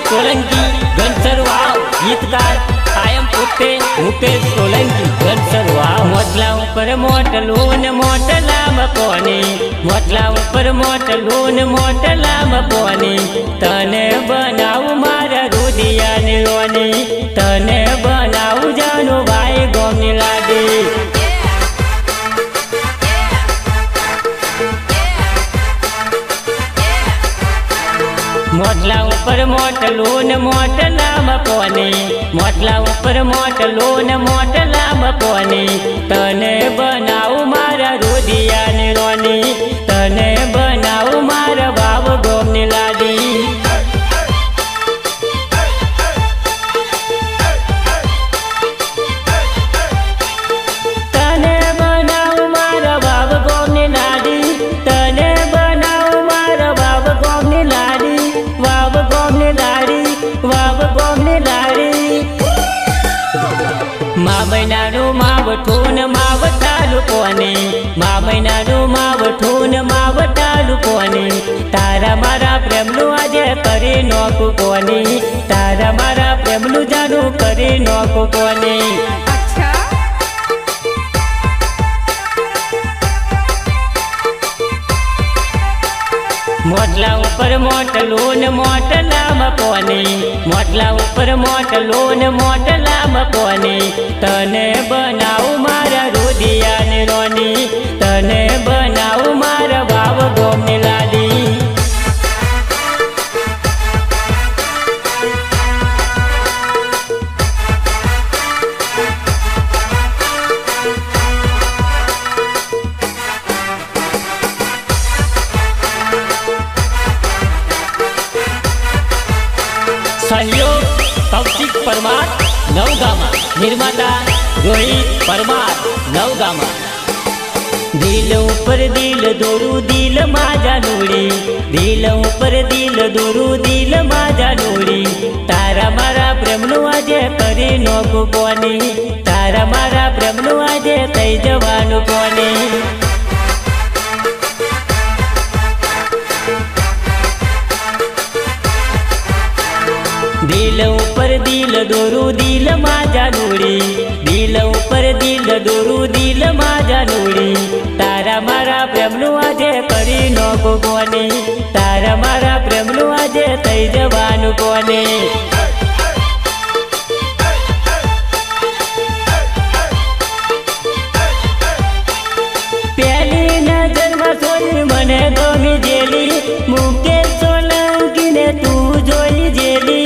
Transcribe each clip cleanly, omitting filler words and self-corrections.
सोलंकी घनसर वाव गीतकार कायम पुते मुकेश सोलंकी घनसर वाव मोटला ऊपर मोटलून मोटला मकोनी मोटला ऊपर मोटलून मोटला मकोनी तने बनाऊ मारा रुदिया निरोनी तने बनाऊ जानू भाई गोमनी लाडी मोटला ऊपर मोटलून मोटला मकोनी मोटला ऊपर मोटलून मोटला मकोनी तने बनाऊ मारा रुदिया निरोनी तने बनाऊ मारा बाब गोमनी लाडी मावठून मावटालू कोनी मामैनारू मावठून मावटालू कोनी तारा मारा प्रेमनु आजे करी नोकू कोनी तारा मारा प्रेमनु जानू करी नोकू कोनी मोटला ऊपर मोटलून मोटला मकोनी मोटला ऊपर मोटलून मोटला मकोनी तने बनाऊ मारा रुदिया निरोनी तने बनाऊ मारा बाब गोमनी लाडी सहयोग कौशिक परमार नवगामा निर्माता रोहित परमार नवगामा दिल ऊपर दिल दोरू दिल माझा नूड़ी दिल ऊपर दिल दोरू दिल माझा नूड़ी तारा मारा प्रेमनु आजे करी नोकू कोनी तारा मारा प्रेमनु आजे कई जवानु कोनी दिल ऊपर दिल दोरू दिल माझा नूड़ी दिल ऊपर दिल दोरू दिल माझा नूड़ी तारा मारा प्रेमनु आजे करी नोकू कोनी तारा मारा प्रेमनु आजे कई जवानु कोनी पहली नजर में सोनी मने गमी जेली मुकेश सोलंकी ने तू जोई जेली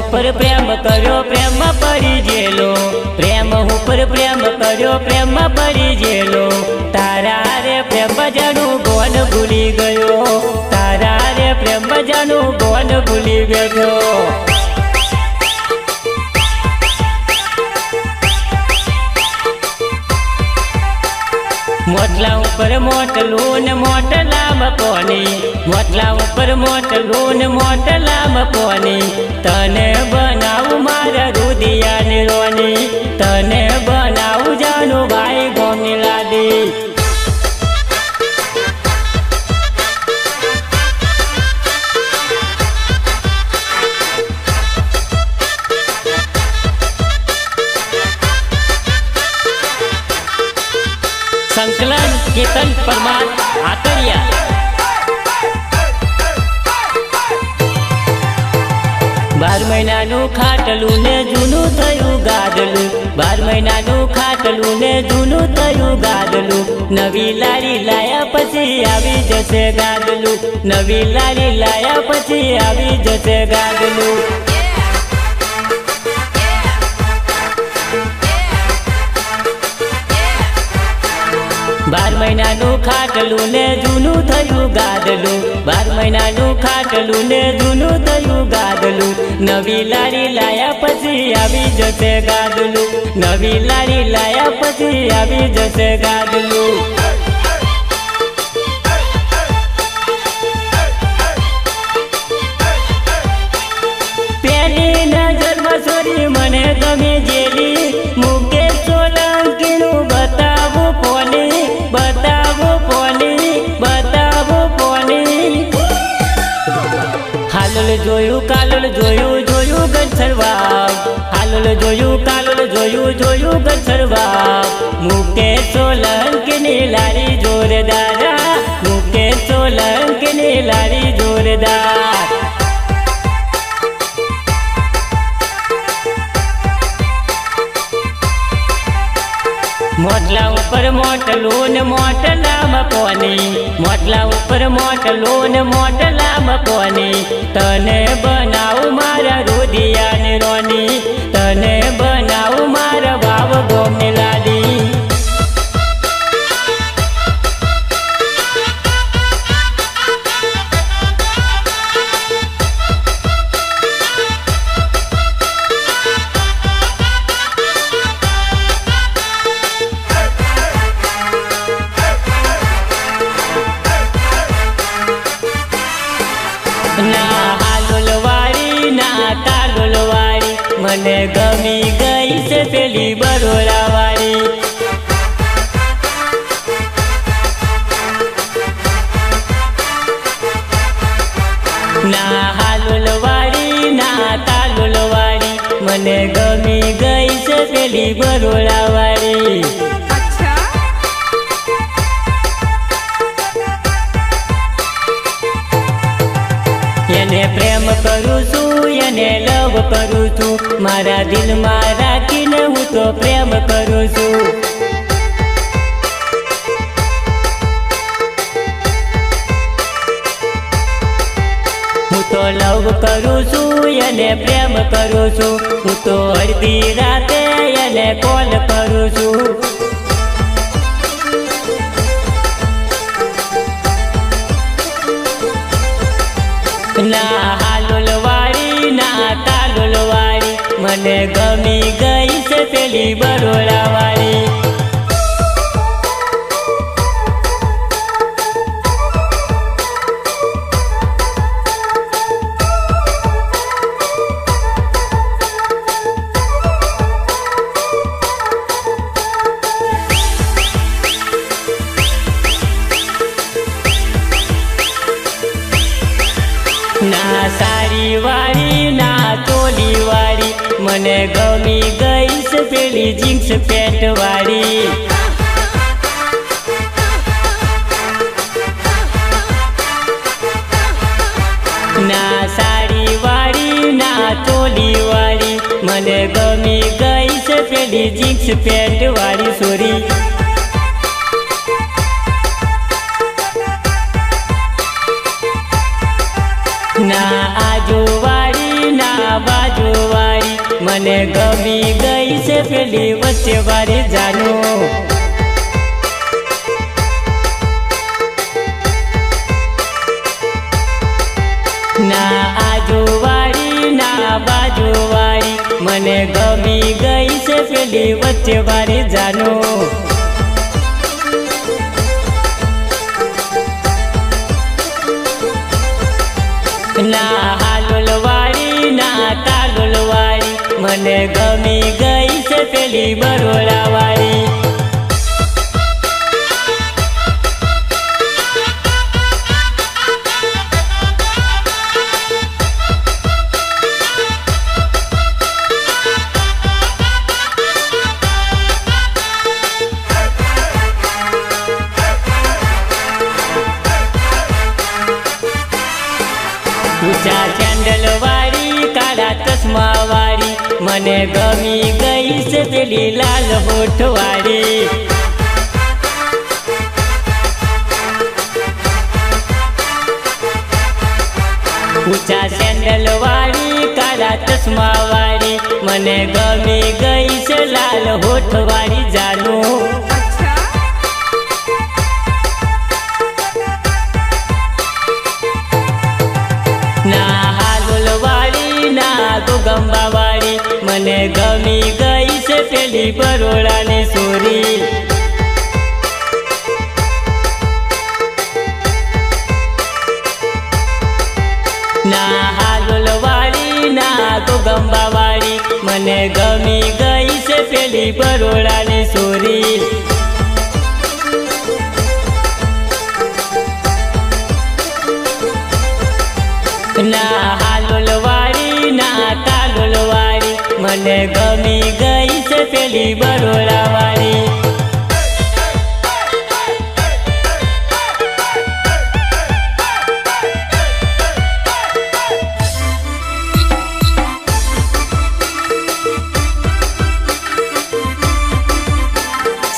ऊपर प्रेम करो प्रेम पड़ी जेलो प्रेम ऊपर प्रेम करो प्रेम पड़ी जेलो तारा रे प्रेम जानू गोन भूली गयो तारा रे प्रेम जानू गोन भूली गयो मोटला ऊपर मोटलून मोटला मकोनी मोटला ऊपर मोटलून मोटला मकोनी तने बनाऊ मारा रुदिया निरोनी तने बनाऊ जानू भाई गोमनी लाडी संकलन केतन परमार आतरिया बार महीनानु खाटलू ने जूनू थयु गादलू बार महीनानु खाटलू ने जूनू थयु गादलू नवी लाड़ी लाया पछी आवी जसे गादलू नवी लाड़ी लाया पछी आवी जसे गादलू बार महीनानु खाटलू ने जूनू थयु गादलू बार महीनानु खाटलू ने जूनू थयु गादलू नवी लाड़ी लाया पछी आवी जसे गादलू नवी लाड़ी लाया पछी आवी जसे गादलू पहली नजर में सोरी मने गमी जेली मुकेश सोलंकी नु बतावो कोनी જોયું ગરબા મુકેશ સોલંકીની લારી જોરદાર, મુકેશ સોલંકીની લારી જોરદાર. મોટલા ઉપર મોટલું ને મોટલામાં પોની, મોટલા ઉપર મોટલું ને મોટલામાં પોની. તને બનાવું મારા રોધિયા ને રોની, તને બનાવું મારા વાવ ગોમની લાડી. ના હાલુલવાળી ના તાલુલવાળી, મને ગમી ગઈ છે પેલી બરોડાવાળી. ના હાલુલવાળી ના તાલુલવાળી, મને ગમી ગઈ છે પેલી બરોડાવાળી. એને પ્રેમ કરું છું, એને લવ કરું છું, મારા દિલમાં રાખીને હું તો પ્રેમ કરું છું. હું તો લવ કરું છું, એને પ્રેમ કરું છું, હું તો અડધી રાતે એને કોલ કરું છું. ના હાલુલવાળી ના તાલુલવાળી, મને ગમી ગઈ છે પેલી બરોડાવાળી. ના સાડી વાળી ના ચોલી વાળી, મને ગમી ગઈ છે પેલી જીન્સ પેન્ટ વાળી. ના સાડી વાળી ના ચોલી વાળી, મને ગમી ગઈ છે પેલી જીન્સ પેન્ટ વાળી સોરી. ના આજુવાળી ના બાજુવાળી, મને ગમી ગઈ છે પેલી વચ્ચે વાળી જાનું. ના આજુવાળી ના બાજુવાળી, મને ગમી ગઈ છે પેલી વચ્ચે વાળી જાનું. ના હાલુલવાળી ના તાલુલવાળી, મને ગમી ગઈ છે પેલી બરોડાવાળી. ઊંચા સેન્ડલ વાળી કાળા ચશ્મા વાળી, મને ગમી ગઈ છે પેલી લાલ હોઠ વાળી. ઊંચા સેન્ડલ વાળી કાળા ચશ્મા વાળી, મને ગમી ગઈ છે લાલ હોઠ વાળી જાનું. ના હાલુલવાળી ના ગોગંબાવાળી, મને ગમી ગઈ છે પેલી બરોડાની સોરી. ના હાલુલવાળી ના ગોગંબાવાળી, મને ગમી ગઈ છે પેલી બરોડાની સોરી. ના હાલુલવાળી ના તાલુલવાળી, મને ગમી પેલી બરોડાવાળી.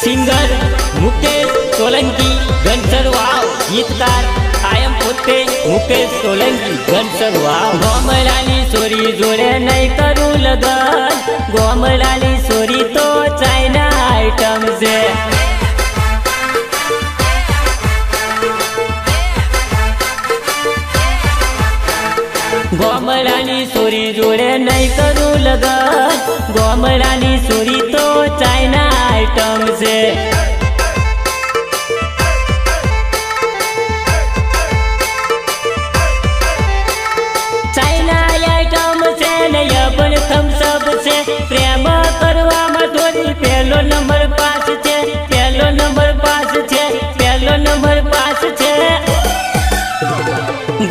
સિંગર મુકેશ સોલંકી ઘનસર વાવ. ગીતકાર આયમ પોતે મુકેશ સોલંકી ઘનસર વાવ. ગોમડાની સોરી જોડે નહીં કરું લગન, ગોમડાની સોરી તો ચાઇના આઈટમ છે. ગોમડાની સોરી જોડે નહીં કરું લગન, ગોમડાની સોરી તો ચાઇના આઈટમ છે. ચાઇના આઈટમ છે ને પણ થમ્સઅપ છે. પ્રેમ કરવામાં થોડી પહેલો નંબર પાસ છે, પહેલો નંબર પાસ છે, પહેલો નંબર પાસ છે.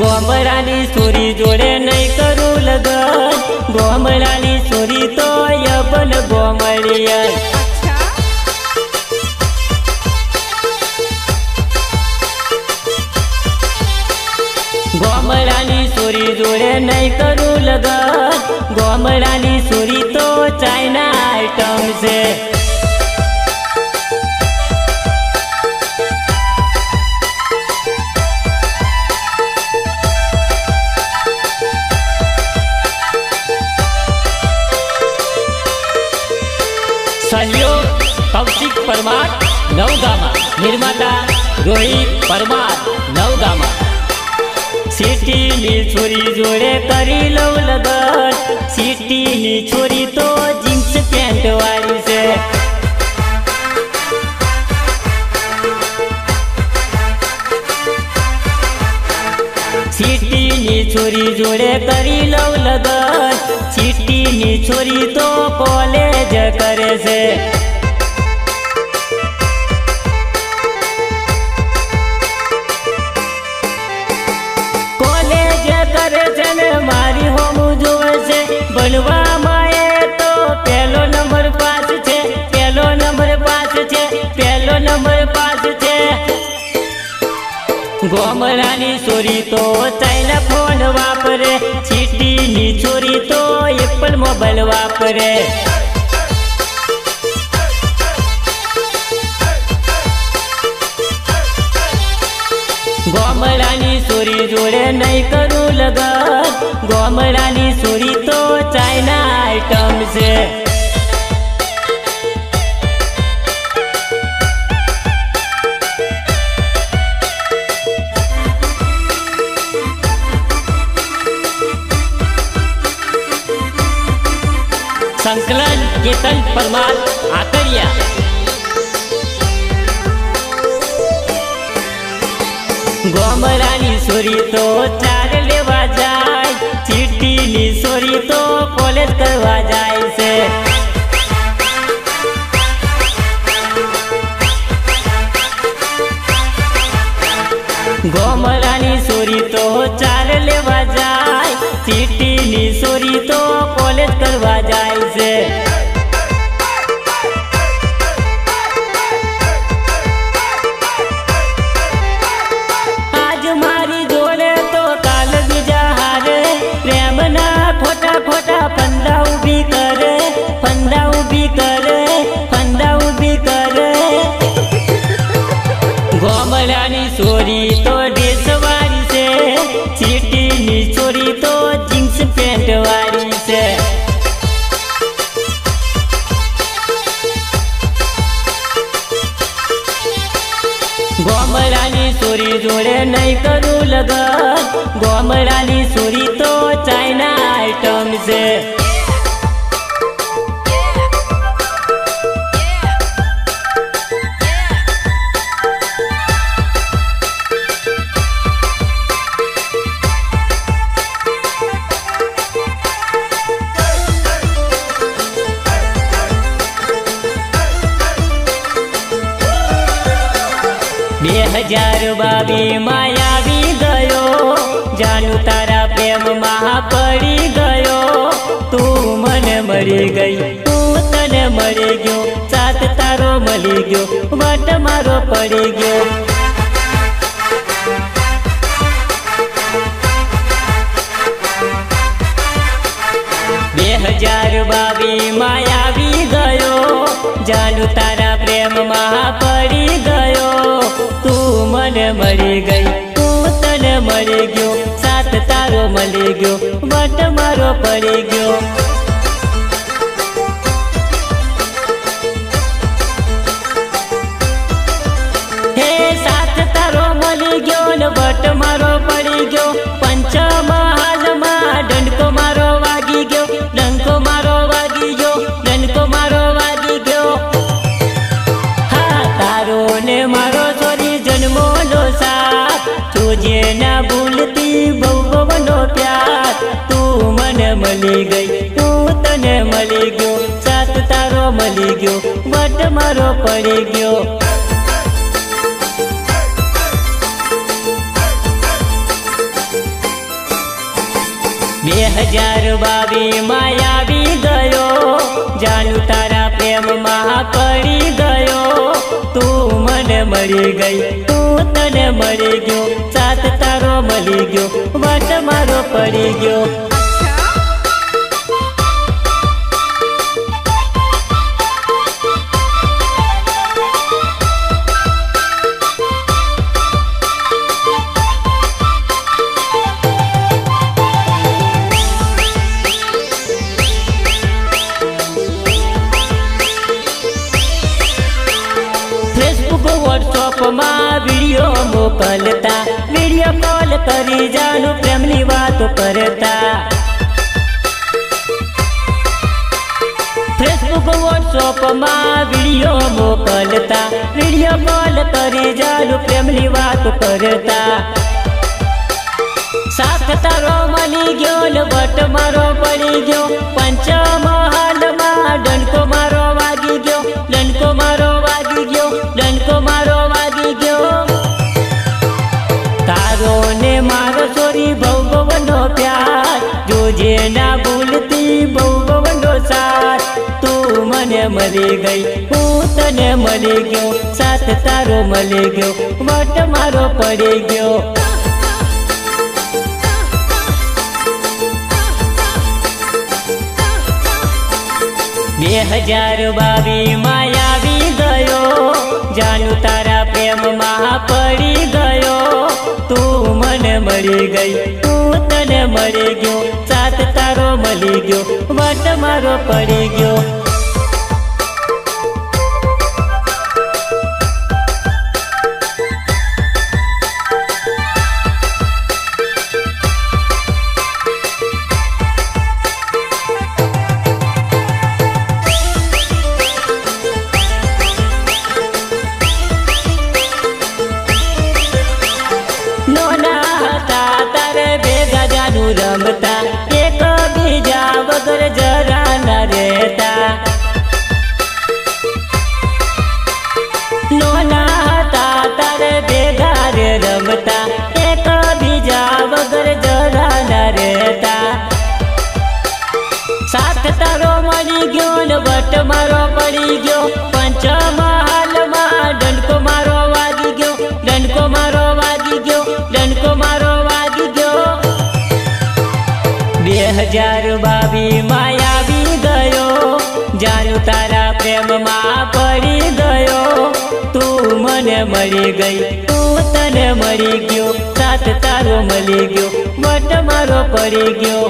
ગોમડાની સોરી જોડે નહીં કરું લગન, ગોમડાની સોરી તો યબન ગોમડિયન. ગોમડાની સોરી જોડે નહીં કરું લગન, ગોમડાની સોરી તો ચાઇના આઈટમ છે. સહયોગ કૌશિક પરમાર નવગામા. નિર્માતા રોહિત પરમાર નવગામા. સિટીની છોરી જોડે કરી લઉં લગન, સિટીની છોરી તો જીન્સ પેન્ટ વાળી છે. સિટીની છોરી જોડે કરી લઉં લગન, સિટીની છોરી તો કોલેજ કરે છે. કોલેજ કરે છે ને મારી હોમું જોવે છે. ભણવામાં એ તો પહેલો નંબર પાસ છે, પહેલો નંબર પાસ છે, પહેલો નંબર પાસ છે. ગોમડાની છોરી તો ચાઇના ફોન વાપરે, સિટીની છોરી તો એપલ મોબાઈલ વાપરે. ગોમડાની છોરી જોડે નહીં કરું લગન, ગોમડાની છોરી તો ચાઇના આઈટમ છે. સંકલન કેતન પરમાર આકરિયા. ગોમડાની છોરી તો ચાર લેવા જાય, સિટીની છોરી તો કોલેજ કરવા જાય છે. ગોમડાની છોરી તો ચાર લેવા જાય, સિટીની છોરી તો કોલેજ કરવા જાય છે. આજ મારી જોડે તો કાલ બીજા હારે, પ્રેમના ખોટા ખોટા ફંદા ઊભી કરે, ફંદા ઊભી કરે, ફંદા ઊભી કરે. ગોમડાની છોરી તો ડ્રેસ વાળી છે, સિટીની છોરી તો જીન્સ પેન્ટ વાળી છે. ગોમડાની છોરી જોડે નહીં કરું લગન, ગોમડાની છોરી તો ચાઇના આઈટમ છે. હજાર બાવી માં આવી ગયો, જાનું તારા પ્રેમમાં પડી ગયો. તું મને મળી ગઈ, તું તને મળી ગયો. મળી ગયો, વટ મારો પડી ગયો. 2022 માં આવી ગયો, જાનુ તારા પ્રેમમાં પડી ગયો. તું મને મળી ગઈ, હું તને મળી ગયો, સાથ તારો મળી ગયો, વટ મારો પડી ગયો. હે સાથ તારો મળી ગયો ને વટ મારો પડી ગયો. પંચમહાલમાં ડંકો મારો વાગી ગયો, ડંકો મારો વાગી ગયો, ડંકો મારો વાગી ગયો. હા તારો ને મારો સોરી જન્મોનો સાથ, જોજે ના ભૂલતી બહુ બહુનો પ્યાર. તું મને મળી ગઈ, હું તને મળી ગયો, સાથ તારો મળી ગયો, વટ મારો પડી ગયો. 2022 માં આવી ગયો, જાનુ તારા પ્રેમમાં પડી ગયો. તું મને મળી ગઈ, હું તને મળી ગયો, સાથ તારો મળી ગયો, વટ મારો પડી ગયો. વોટ્સઅપમાં વિડીયો મોકલતા, વિડીયો કોલ કરી જાનુ પ્રેમની વાતો કરતા. ફેસબુક વોટ્સઅપમાં વિડીયો મોકલતા, વિડીયો કોલ કરી જાનુ પ્રેમની વાતો કરતા. સાથ તારો મળી ગયો ને વટ મારો પડી ગયો. પંચમહાલમાં ડંકો મારો વાગી ગયો, ડંકો મારો વાગી ગયો, ડંકો મારો વાગી ગયો. તારો ને મારો સોરી બહુ બહુનો પ્યાર, જોજે ના ભૂલતી બહુ બહુનો સાથ. તું મને મળી ગઈ, હું તને મળી ગયો, સાથ તારો મળી ગયો, વટ મારો પડી ગયો. 2022 માં આવી ગયો, જાનુ તારા પ્રેમમાં પડી ગયો. તું મને મળી ગઈ, હું તને મળી ગયો, સાથ તારો મળી ગયો, વટ મારો પડી ગયો. રમતા એક બીજા વગર જરા ન રહેતા. નોના હતા તારે ભેગા રે રમતા, એક બીજા વગર જરા ન રહેતા. સાથ તારો મળી ગયો ને વટ મારો પડી ગયો. પંચમહાલમાં ડંકો મારો વાગી ગયો, ડંકો મારો વાગી ગયો, ડંકો મારો વાગી ગયો. 2022 માં આવી ગયો, જાનુ તારા પ્રેમમાં પડી ગયો. તું મને મળી ગઈ, હું તને મળી ગયો, સાથ તારો મળી ગયો, વટ મારો પડી ગયો.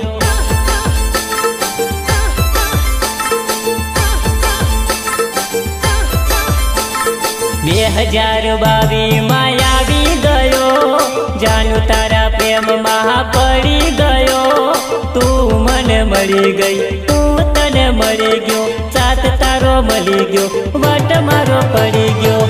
2022 માં આવી ગયો, જાનુ તારા પ્રેમમાં પડી ગયો. તું મને મળી ગઈ, હું તને મળી ગયો, સાથ તારો મળી ગયો, વટ મારો પડી ગયો.